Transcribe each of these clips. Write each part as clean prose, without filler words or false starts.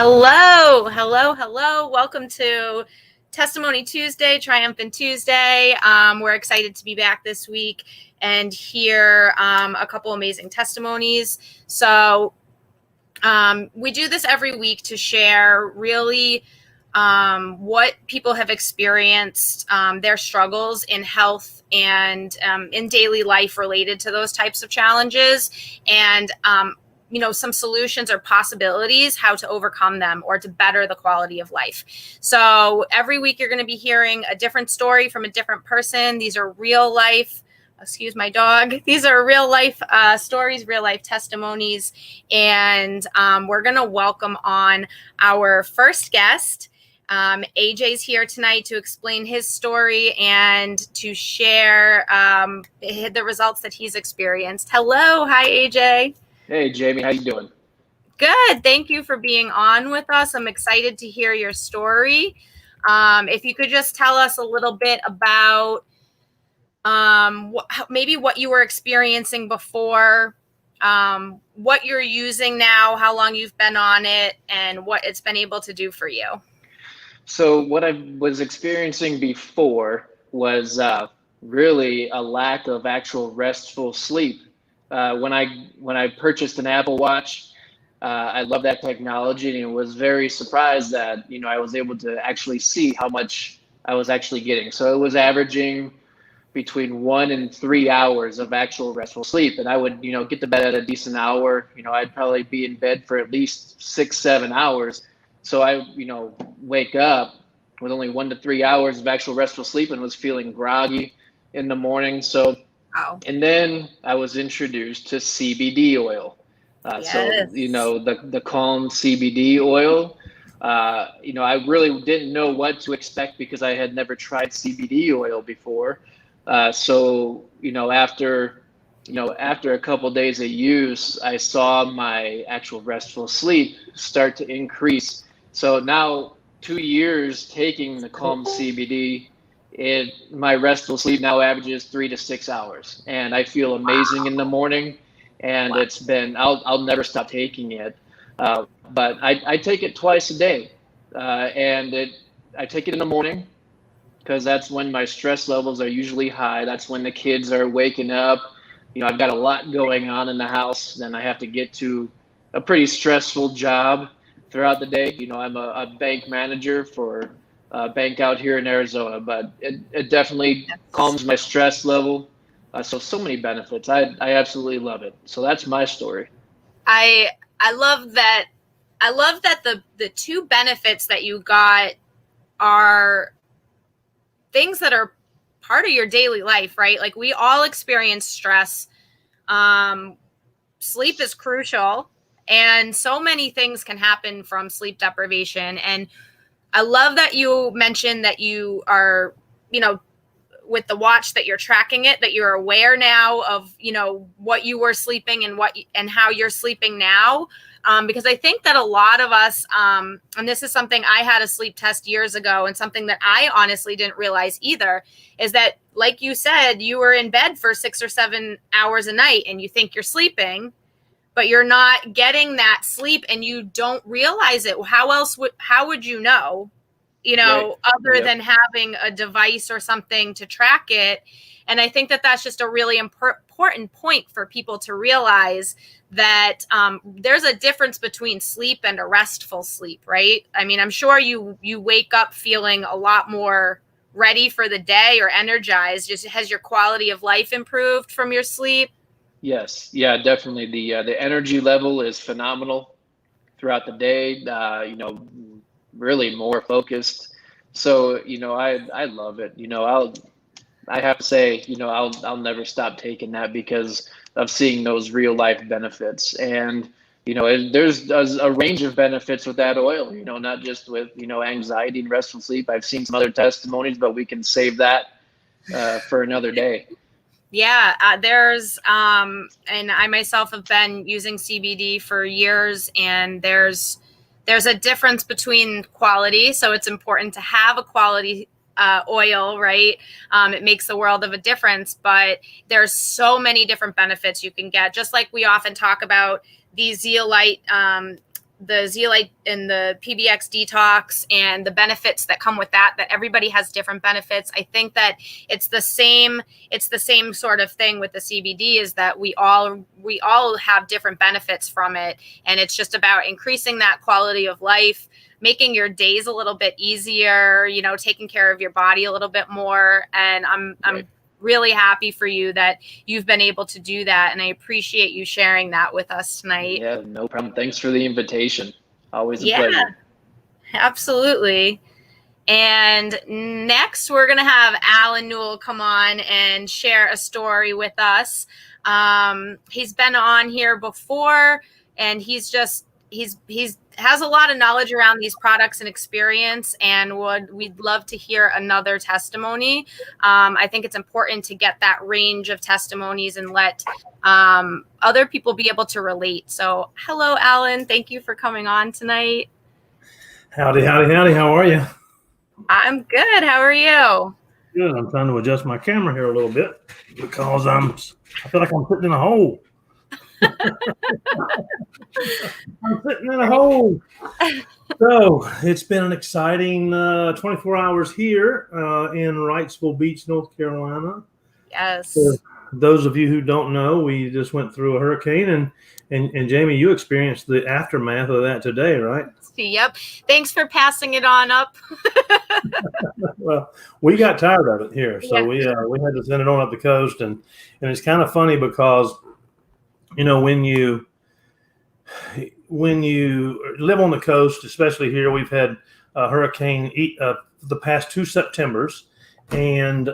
Hello, hello, hello. Welcome to Testimonial Tuesday, Triumphant Tuesday. We're excited to be back this week and hear a couple amazing testimonies. So we do this every week to share really what people have experienced, their struggles in health and in daily life related to those types of challenges, and some solutions or possibilities how to overcome them or to better the quality of life. So every week you're going to be hearing a different story from a different person. These are real life, excuse my dog. These are real life stories, real life testimonies. And we're going to welcome on our first guest. AJ's here tonight to explain his story and to share the results that he's experienced. Hello. Hi, AJ. Hey, Jamie, how you doing? Good. Thank you for being on with us. I'm excited to hear your story. If you could just tell us a little bit about maybe what you were experiencing before, what you're using now, how long you've been on it, and what it's been able to do for you. So what I was experiencing before was really a lack of actual restful sleep. When I purchased an Apple Watch, I love that technology, and was very surprised that I was able to actually see how much I was actually getting. So it was averaging between 1 and 3 hours of actual restful sleep, and I would get to bed at a decent hour. I'd probably be in bed for at least 6-7 hours. So I wake up with only 1 to 3 hours of actual restful sleep and was feeling groggy in the morning. So. Wow. And then I was introduced to CBD oil. Yes. So, the Calm CBD oil, I really didn't know what to expect because I had never tried CBD oil before. So, after a couple of days of use, I saw my actual restful sleep start to increase. So now 2 years taking the Calm CBD, my restful sleep now averages 3 to 6 hours, and I feel amazing in the morning. And Wow. it's been I'll never stop taking it, but I take it twice a day, and I take it in the morning because that's when my stress levels are usually high. That's when the kids are waking up. I've got a lot going on in the house, and I have to get to a pretty stressful job throughout the day. I'm a bank manager for a bank out here in Arizona, but it definitely calms my stress level. So many benefits. I absolutely love it. So that's my story. I love that. I love that the two benefits that you got are things that are part of your daily life, right? Like, we all experience stress. Sleep is crucial, and so many things can happen from sleep deprivation. And I love that you mentioned that you are, with the watch, that you're tracking it, that you're aware now of, what you were sleeping and how you're sleeping now. Because I think that a lot of us, and this is something I had a sleep test years ago, and something that I honestly didn't realize either, is that, like you said, you were in bed for 6 or 7 hours a night and you think you're sleeping, but you're not getting that sleep and you don't realize it. How would you know? Right. Other Yep. than having a device or something to track it. And I think that that's just a really important point for people to realize, that there's a difference between sleep and a restful sleep, right? I mean, I'm sure you wake up feeling a lot more ready for the day or energized. Just, has your quality of life improved from your sleep? Yes. Yeah, definitely. The energy level is phenomenal throughout the day. Really more focused. So, I love it. I have to say, I'll never stop taking that because of seeing those real life benefits. And, there's a range of benefits with that oil, not just with, anxiety and restful sleep. I've seen some other testimonies, but we can save that for another day. Yeah, there's, and I myself have been using CBD for years, and there's a difference between quality. So it's important to have a quality oil, right? It makes a world of a difference, but there's so many different benefits you can get. Just like we often talk about these zeolite zeolite and the PBX detox and the benefits that come with that everybody has different benefits. I think that it's the same sort of thing with the CBD, is that we all have different benefits from it, and it's just about increasing that quality of life, making your days a little bit easier, taking care of your body a little bit more. And I'm really happy for you that you've been able to do that. And I appreciate you sharing that with us tonight. Yeah, no problem. Thanks for the invitation. Always a pleasure. Absolutely. And next, we're going to have Alan Newell come on and share a story with us. He's been on here before, and he's has a lot of knowledge around these products and experience, and we'd love to hear another testimony. I think it's important to get that range of testimonies and let other people be able to relate. So hello, Alan. Thank you for coming on tonight. Howdy. How are you? I'm good. How are you? Good. I'm trying to adjust my camera here a little bit because I feel like I'm sitting in a hole. I'm sitting in a hole. So it's been an exciting 24 hours here in Wrightsville Beach, North Carolina. Yes. For those of you who don't know, we just went through a hurricane, and Jamie, you experienced the aftermath of that today, right? Yep. Thanks for passing it on up. Well, we got tired of it here, so we had to send it on up the coast, and it's kind of funny because when you live on the coast, especially here, we've had a hurricane the past 2 Septembers, and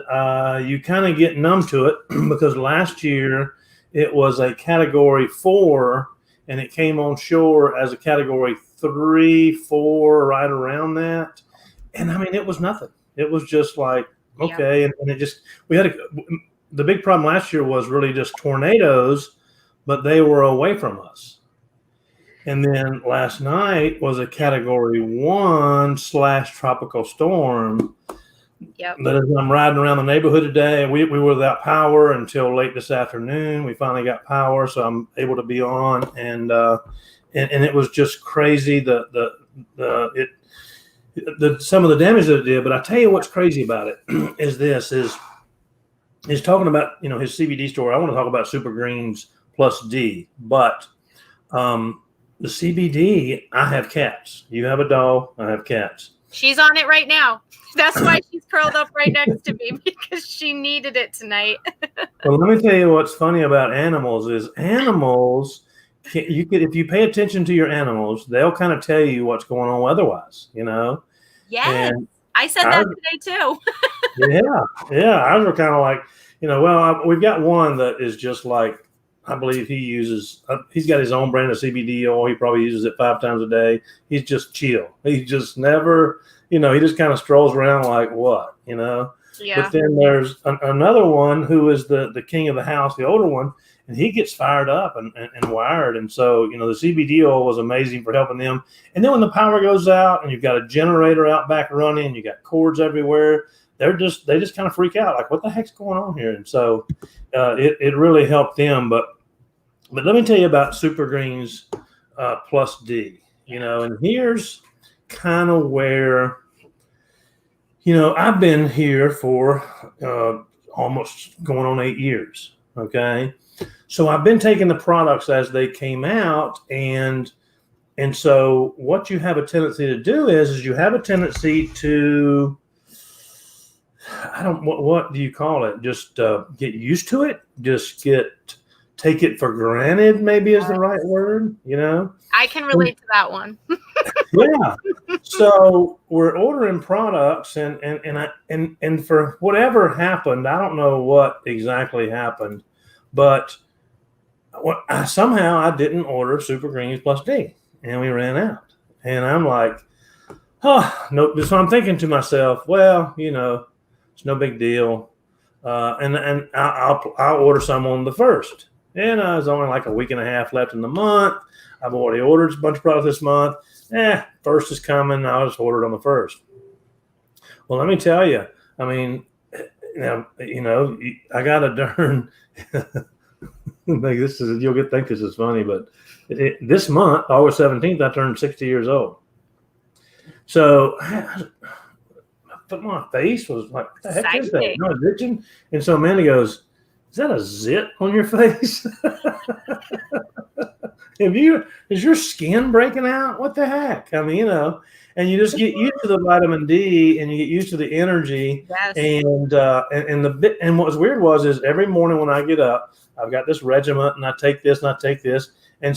you kind of get numb to it because last year it was a Category 4, and it came on shore as a Category 3, 4, right around that. And I mean, it was nothing. It was just like, okay. Yeah. And it just, the big problem last year was really just tornadoes, but they were away from us. And then last night was a Category 1/tropical storm. Yep. But as I'm riding around the neighborhood today, we were without power until late this afternoon. We finally got power, so I'm able to be on, and it was just crazy. Some of the damage that it did. But I tell you what's crazy about it is talking about his CBD store. I want to talk about Super Greens Plus D, but the CBD. I have cats. You have a dog. I have cats. She's on it right now. That's why she's curled up right next to me, because she needed it tonight. Well, let me tell you what's funny about animals is animals. If you pay attention to your animals, they'll kind of tell you what's going on weather-wise, Yes, and I said that today too. Yeah. Ours are kind of like, we've got one that is just like, I believe he's got his own brand of CBD oil. He probably uses it 5 times a day. He's just chill. He just never, he just kind of strolls around like what, Yeah. But then there's another one who is the king of the house, the older one, and he gets fired up and wired. And so, the CBD oil was amazing for helping them. And then when the power goes out and you've got a generator out back running, you got cords everywhere, they just kind of freak out, like, what the heck's going on here? And so it really helped them. But let me tell you about Super Greens Plus D, and here's kind of where, I've been here for almost going on 8 years. Okay. So I've been taking the products as they came out. And so what you have a tendency to do is you have a tendency to, what do you call it? Just get used to it. Just take it for granted, maybe is the right word, I can relate to that one. Yeah. So we're ordering products and for whatever happened, I don't know what exactly happened, but somehow I didn't order Super Greens Plus D, and we ran out. And I'm like, oh, no. So I'm thinking to myself, well, it's no big deal. And I'll order some on the 1st. And it's only like a week and a half left in the month. I've already ordered a bunch of products this month. 1st is coming. I'll just order it on the 1st. Well, let me tell you, I mean, I got a darn, like you'll think this is funny, but this month, August 17th, I turned 60 years old. So but my face was like, what the heck is that? No, itching. And so Amanda goes, is that a zit on your face? Is your skin breaking out? What the heck? I mean, and you just get used to the vitamin D and you get used to the energy. Yes. And what was weird is every morning when I get up, I've got this regiment and I take this and I take this. And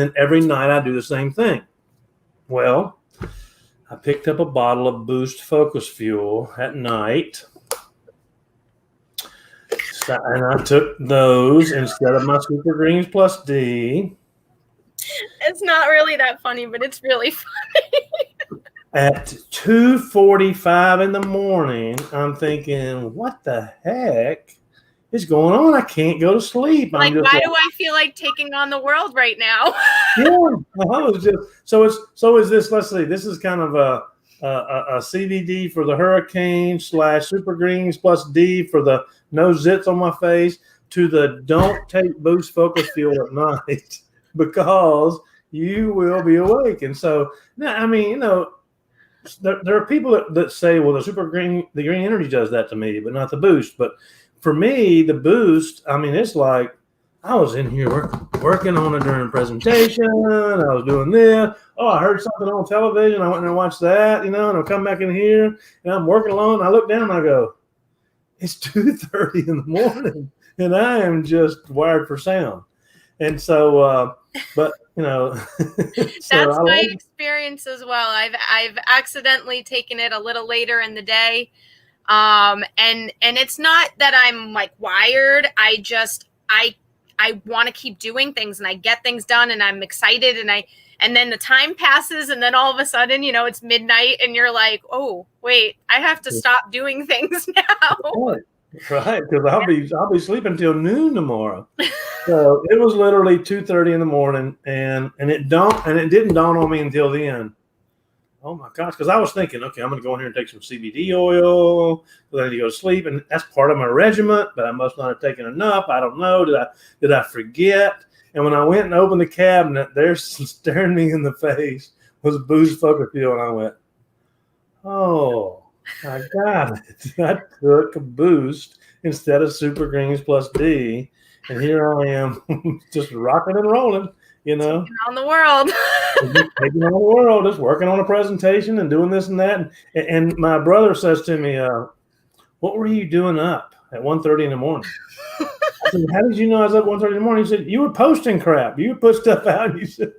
then every night I do the same thing. Well, I picked up a bottle of Boost Focus Fuel at night. And I took those instead of my Super Greens Plus D. It's not really that funny, but it's really funny. At 2:45 in the morning, I'm thinking, what the heck is going on? I can't go to sleep. Why do I feel like taking on the world right now? Yeah, I was just so is this. Let's see. This is kind of a CBD for the hurricane / Super Greens Plus D for the no zits on my face to the don't take Boost Focus Fuel at night because you will be awake. And so now, I mean, there are people that say, well, the green energy does that to me, but not the Boost. But for me, the Boost, I mean, it's like I was in here working on it during presentation. I was doing this. Oh, I heard something on television. I went and watched that, and I come back in here and I'm working alone. I look down and I go, it's 2:30 in the morning and I am just wired for sound. And so, but that's my experience as well. I've accidentally taken it a little later in the day. And it's not that I'm like wired. I want to keep doing things and I get things done and I'm excited and then the time passes and then all of a sudden, it's midnight and you're like, oh, wait, I have to stop doing things now. Right. Because I'll be sleeping till noon tomorrow. So it was literally 2:30 in the morning and it didn't dawn on me until then. Oh my gosh. Because I was thinking, okay, I'm going to go in here and take some CBD oil. Then I need to go to sleep. And that's part of my regiment, but I must not have taken enough. I don't know. Did I forget? And when I went and opened the cabinet, there staring me in the face was Boost Focus Fuel. And I went, oh, I got it. I took a Boost instead of Super Greens Plus D. And here I am just rocking and rolling, Taking on the world. Taking on the world, just working on a presentation and doing this and that. And my brother says to me, what were you doing up at 1:30 in the morning? I said, how did you know I was up 1:30 in the morning? He said, you were posting crap. You would put stuff out. And you said,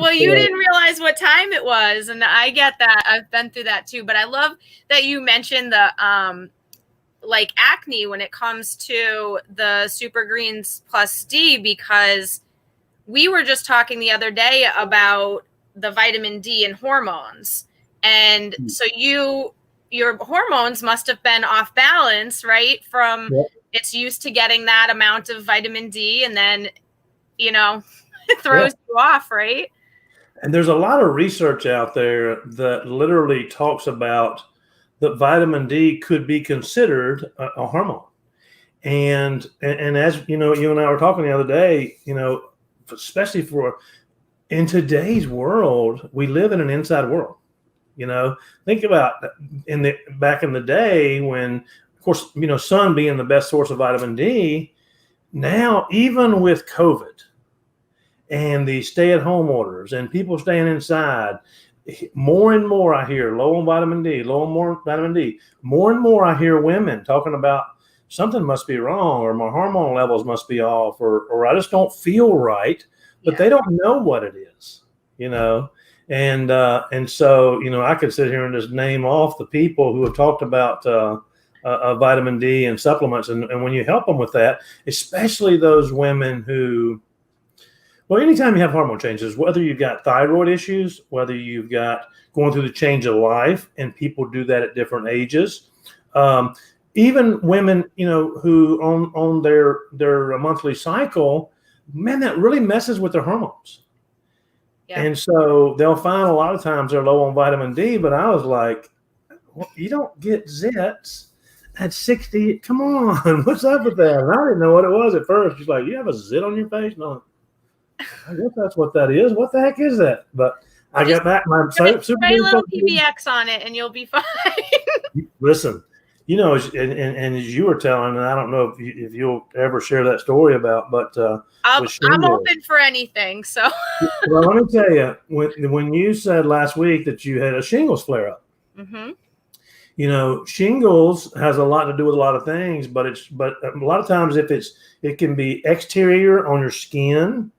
well, you didn't realize what time it was. And I get that. I've been through that too. But I love that you mentioned the like acne when it comes to the Super Greens Plus D, because we were just talking the other day about the vitamin D and hormones. And so your hormones must have been off balance, right? From it's used to getting that amount of vitamin D and then, it throws you off, right? And there's a lot of research out there that literally talks about that vitamin D could be considered a hormone. And as you and I were talking the other day, especially in today's world, we live in an inside world. Think about back in the day when, of course, sun being the best source of vitamin D. Now, even with COVID and the stay-at-home orders and people staying inside, more and more I hear low on vitamin D, low on more vitamin D. More and more I hear women talking about something must be wrong, or my hormone levels must be off, or I just don't feel right, but they don't know what it is, And so, I could sit here and just name off the people who have talked about vitamin D and supplements. And when you help them with that, especially those women who, well, anytime you have hormone changes, whether you've got thyroid issues, whether you've got going through the change of life, and people do that at different ages, even women, who on their monthly cycle, man, that really messes with their hormones. Yeah. And so they'll find a lot of times they're low on vitamin D, but I was like, well, you don't get zits at 60, come on, what's up with that? And I didn't know what it was at first. She's like, you have a zit on your face? No, I guess that's what that is. What the heck is that? But I Just got back my spray super. a little PBX on it, and you'll be fine. Listen, and as you were telling, and I don't know if you'll ever share that story about, but I'm open for anything. So, well, let me tell you, when you said last week that you had a shingles flare up, shingles has a lot to do with a lot of things, but a lot of times it can be exterior on your skin.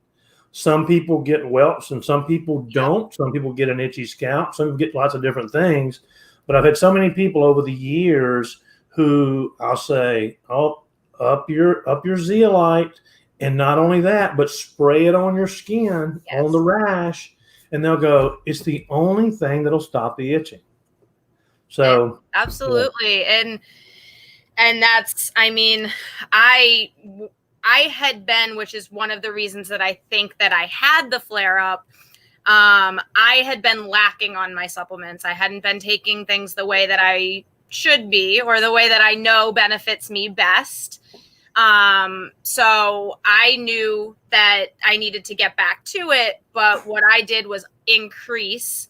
Some people get welts and some people don't. Some people get an itchy scalp. Some get lots of different things. But I've had so many people over the years who I'll say, oh, up your zeolite. And not only that, but spray it on your skin, on the rash. And they'll go, it's the only thing that'll stop the itching. So absolutely. And that's, I mean, I had been, which is one of the reasons that I think that I had the flare up. I had been lacking on my supplements. I hadn't been taking things the way that I should be, or the way that I know benefits me best. So I knew that I needed to get back to it. But what I did was increase,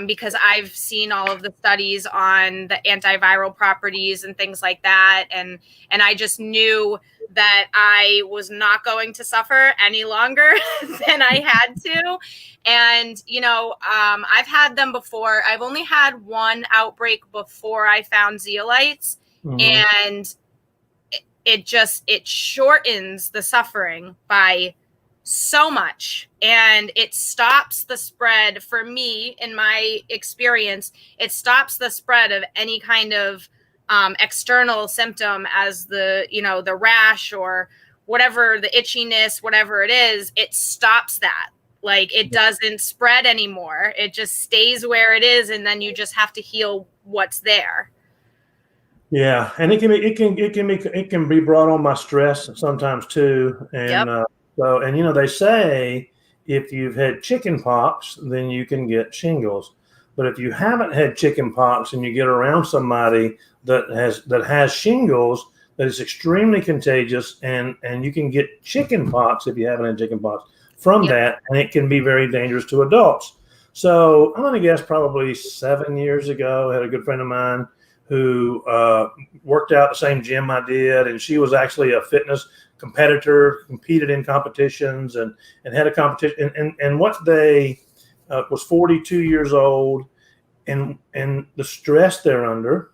because I've seen all of the studies on the antiviral properties and things like that. And I just knew that I was not going to suffer any longer than I had to. And, I've had them before. I've only had one outbreak before I found zeolites. And it shortens the suffering by so much, and it stops the spread. For me, in my experience, it stops the spread of any kind of external symptom, as the rash or whatever, the itchiness, whatever it is. It stops that. Like, it doesn't spread anymore. It just stays where it is, and then you just have to heal what's there. Yeah, and it can be brought on by stress sometimes too. And they say if you've had chicken pox, then you can get shingles. But if you haven't had chicken pox and you get around somebody that has shingles, that is extremely contagious, and you can get chicken pox if you haven't had chicken pox from that, and it can be very dangerous to adults. So I'm going to guess probably 7 years ago, I had a good friend of mine who worked out the same gym I did, and she was actually a fitness competitor, competed in competitions, and had a competition. And what they was 42 years old, and the stress they're under,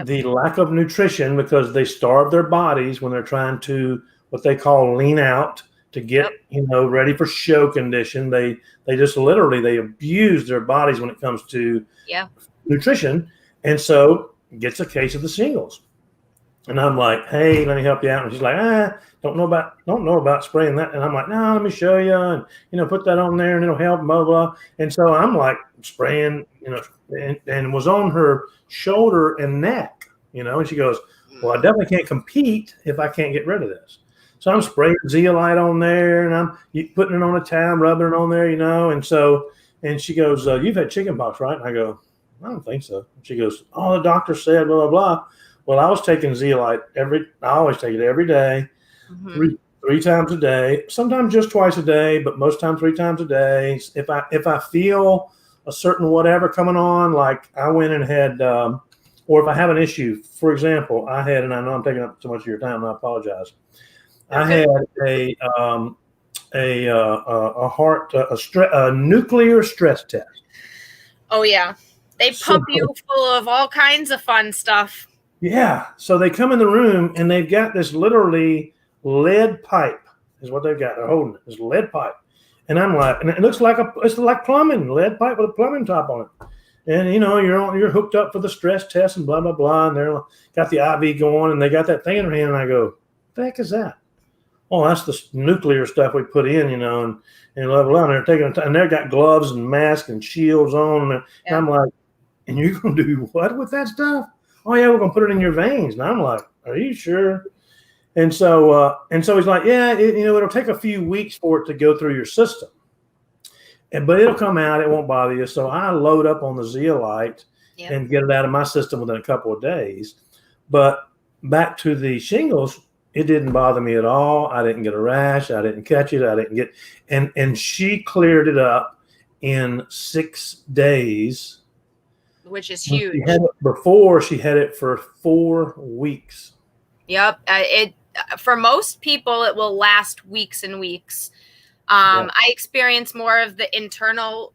the lack of nutrition, because they starve their bodies when they're trying to what they call lean out to get ready for show condition. They just literally they abuse their bodies when it comes to nutrition. And so gets a case of the shingles. And I'm like, hey, let me help you out. And she's like, don't know about spraying that. And I'm like, no, let me show you. And, put that on there and it'll help, blah, blah. And so I'm like spraying, and was on her shoulder and neck, and she goes, well, I definitely can't compete if I can't get rid of this. So I'm spraying zeolite on there, and I'm putting it on a towel, rubbing it on there, and she goes, you've had chicken pox, right? And I go, I don't think so. She goes, oh, the doctor said, blah, blah, blah. Well, I was taking zeolite I always take it every day, three times a day, sometimes just twice a day, but most times 3 times a day. If I feel a certain whatever coming on, like I went and had, or if I have an issue, for example, I had, and I know I'm taking up so much of your time, and I apologize. I had a nuclear stress test. Oh yeah. They pump you full of all kinds of fun stuff. Yeah. So they come in the room and they've got this literally lead pipe is what they've got. They're holding it. This lead pipe. And I'm like, and it looks like it's like plumbing, lead pipe with a plumbing top on it. And you're hooked up for the stress test and blah, blah, blah. And they're got the IV going and they got that thing in their hand. And I go, what the heck is that? Oh, that's the nuclear stuff we put in, and blah, blah, blah. And they're taking and they've got gloves and masks and shields on. And I'm like, and you're going to do what with that stuff? Oh, yeah, we're going to put it in your veins. And I'm like, are you sure? And so he's like, yeah, it'll take a few weeks for it to go through your system. But it'll come out. It won't bother you. So I load up on the zeolite and get it out of my system within a couple of days. But back to the shingles, it didn't bother me at all. I didn't get a rash. I didn't catch it. I didn't get, and she cleared it up in 6 days. which is She huge. had it before, she had it for 4 weeks. Yep. For most people, it will last weeks and weeks. Yeah. I experience more of the internal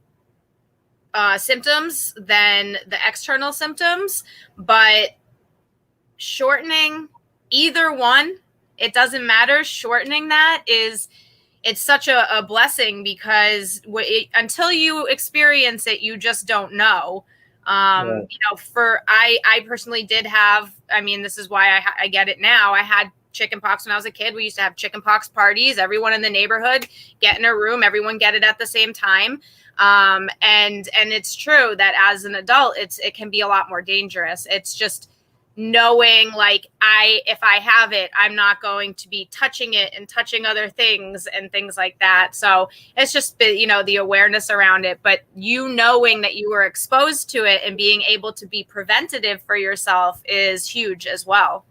symptoms than the external symptoms, but shortening either one, it doesn't matter. Shortening that it's such a blessing, because until you experience it, you just don't know. Right. You know, I personally did have, I mean, this is why I get it now. I had chickenpox when I was a kid. We used to have chickenpox parties. Everyone in the neighborhood get in a room, everyone get it at the same time. And it's true that as an adult, it can be a lot more dangerous. It's just knowing, like, if I have it, I'm not going to be touching it and touching other things and things like that. So it's just, you know, the awareness around it, but you knowing that you were exposed to it and being able to be preventative for yourself is huge as well.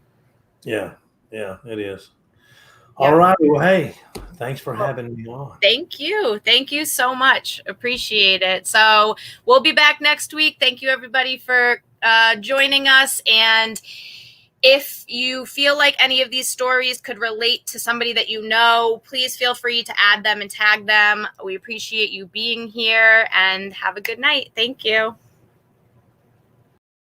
Yeah, it is. Yeah. All right. Well, hey, thanks for having me on. Thank you. Thank you so much. Appreciate it. So we'll be back next week. Thank you, everybody, for joining us. And if you feel like any of these stories could relate to somebody that you know, please feel free to add them and tag them. We appreciate you being here, and have a good night. Thank you.